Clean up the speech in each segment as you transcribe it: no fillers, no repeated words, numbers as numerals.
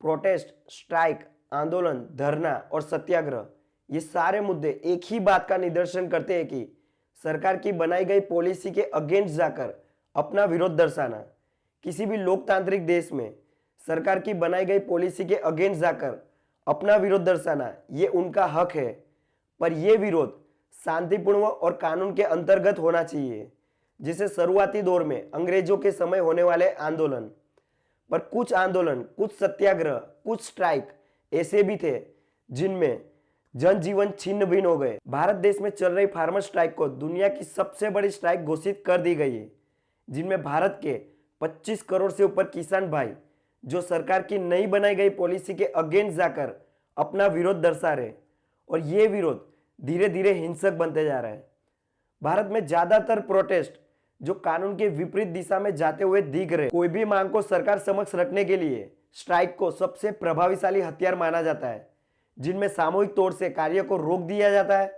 Protest, strike, आंदोलन, धरना और सत्याग्रह ये सारे मुद्दे एक ही बात का निदर्शन करते हैं कि सरकार की बनाई गई पॉलिसी के अगेंस्ट जाकर अपना विरोध दर्शाना। किसी भी लोकतांत्रिक देश में सरकार की बनाई गई पॉलिसी के अगेंस्ट जाकर अपना विरोध दर्शाना ये उनका हक है, पर यह विरोध शांतिपूर्ण और कानून के अंतर्गत होना चाहिए। जिसे शुरुआती दौर में अंग्रेजों के समय होने वाले आंदोलन, पर कुछ आंदोलन, कुछ सत्याग्रह, कुछ स्ट्राइक ऐसे भी थे जिनमें जनजीवन छिन्न भिन्न हो गए। भारत देश में चल रही फार्मर स्ट्राइक को दुनिया की सबसे बड़ी स्ट्राइक घोषित कर दी गई है, जिनमें भारत के 25 करोड़ से ऊपर किसान भाई जो सरकार की नई बनाई गई पॉलिसी के अगेंस्ट जाकर अपना विरोध दर्शा रहे, और ये विरोध धीरे धीरे हिंसक बनते जा रहा है। भारत में ज्यादातर प्रोटेस्ट जो कानून के विपरीत दिशा में जाते हुए दिख रहे। कोई भी मांग को सरकार समक्ष रखने के लिए स्ट्राइक को सबसे प्रभावशाली हथियार माना जाता है, जिनमें सामूहिक तौर से कार्य को रोक दिया जाता है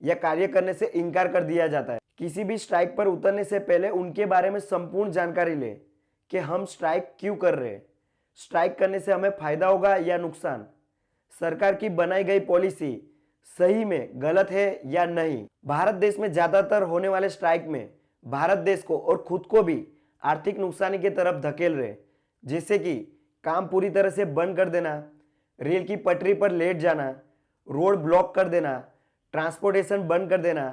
या कार्य करने से इनकार कर दिया जाता है। किसी भी स्ट्राइक पर उतरने से पहले उनके बारे में संपूर्ण जानकारी लें कि हम स्ट्राइक क्यों कर रहे हैं, स्ट्राइक करने से हमें फायदा होगा या नुकसान, सरकार की बनाई गई पॉलिसी सही में गलत है या नहीं। भारत देश में ज्यादातर होने वाले स्ट्राइक में भारत देश को और खुद को भी आर्थिक नुकसानी की तरफ धकेल रहे, जैसे कि काम पूरी तरह से बंद कर देना, रेल की पटरी पर लेट जाना, रोड ब्लॉक कर देना, ट्रांसपोर्टेशन बंद कर देना,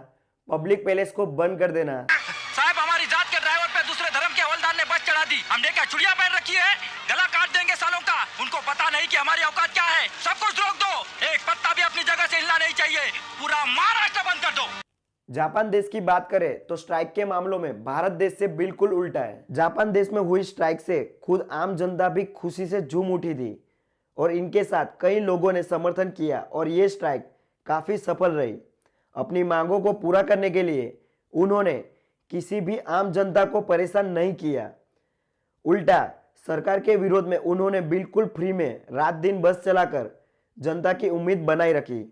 पब्लिक पैलेस को बंद कर देना। साहब, हमारी जात के ड्राइवर पे दूसरे धर्म के हवलदार ने बस चढ़ा दी। हमने क्या चुड़िया पहन रखी है? गला काट देंगे सालों का। उनको पता नहीं कि हमारी औकात क्या है। सब कुछ रोक दो, एक पत्ता भी अपनी जगह से हिलना नहीं चाहिए। पूरा महाराष्ट्र बंद कर दो। जापान देश की बात करें तो स्ट्राइक के मामलों में भारत देश से बिल्कुल उल्टा है। जापान देश में हुई स्ट्राइक से खुद आम जनता भी खुशी से झूम उठी थी और इनके साथ कई लोगों ने समर्थन किया और ये स्ट्राइक काफी सफल रही। अपनी मांगों को पूरा करने के लिए उन्होंने किसी भी आम जनता को परेशान नहीं किया। उल्टा सरकार के विरोध में उन्होंने बिल्कुल फ्री में रात दिन बस चलाकर जनता की उम्मीद बनाई रखी।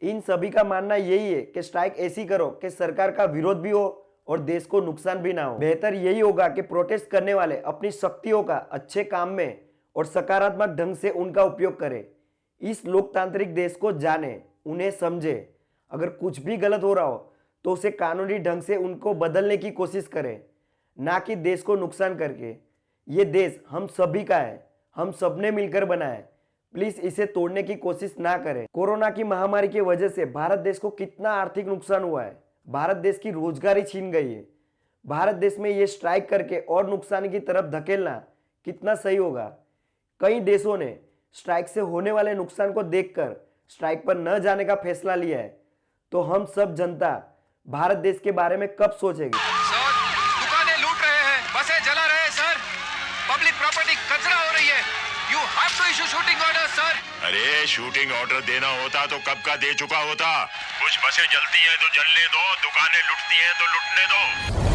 इन सभी का मानना यही है कि स्ट्राइक ऐसी करो कि सरकार का विरोध भी हो और देश को नुकसान भी ना हो। बेहतर यही होगा कि प्रोटेस्ट करने वाले अपनी शक्तियों का अच्छे काम में और सकारात्मक ढंग से उनका उपयोग करें। इस लोकतांत्रिक देश को जाने, उन्हें समझे। अगर कुछ भी गलत हो रहा हो तो उसे कानूनी ढंग से उनको बदलने की कोशिश करें, ना कि देश को नुकसान करके। ये देश हम सभी का है, हम सबने मिलकर बना है। प्लीज इसे तोड़ने की कोशिश ना करें। कोरोना की महामारी की वजह से भारत देश को कितना आर्थिक नुकसान हुआ है, भारत देश की रोजगारी छीन गई है। भारत देश में ये स्ट्राइक करके और नुकसान की तरफ धकेलना कितना सही होगा? कई देशों ने स्ट्राइक से होने वाले नुकसान को देखकर स्ट्राइक पर न जाने का फैसला लिया है, तो हम सब जनता भारत देश के बारे में कब सोचेगी? सर, दुकानें लूट रहे हैं, बसें जला रहे हैं सर, पब्लिक प्रॉपर्टी कचरा हो रही है। You have to issue shooting order, sir. अरे शूटिंग ऑर्डर देना होता तो कब का दे चुका होता। कुछ बसें जलती हैं तो जलने दो, दुकानें लुटती हैं तो लुटने दो।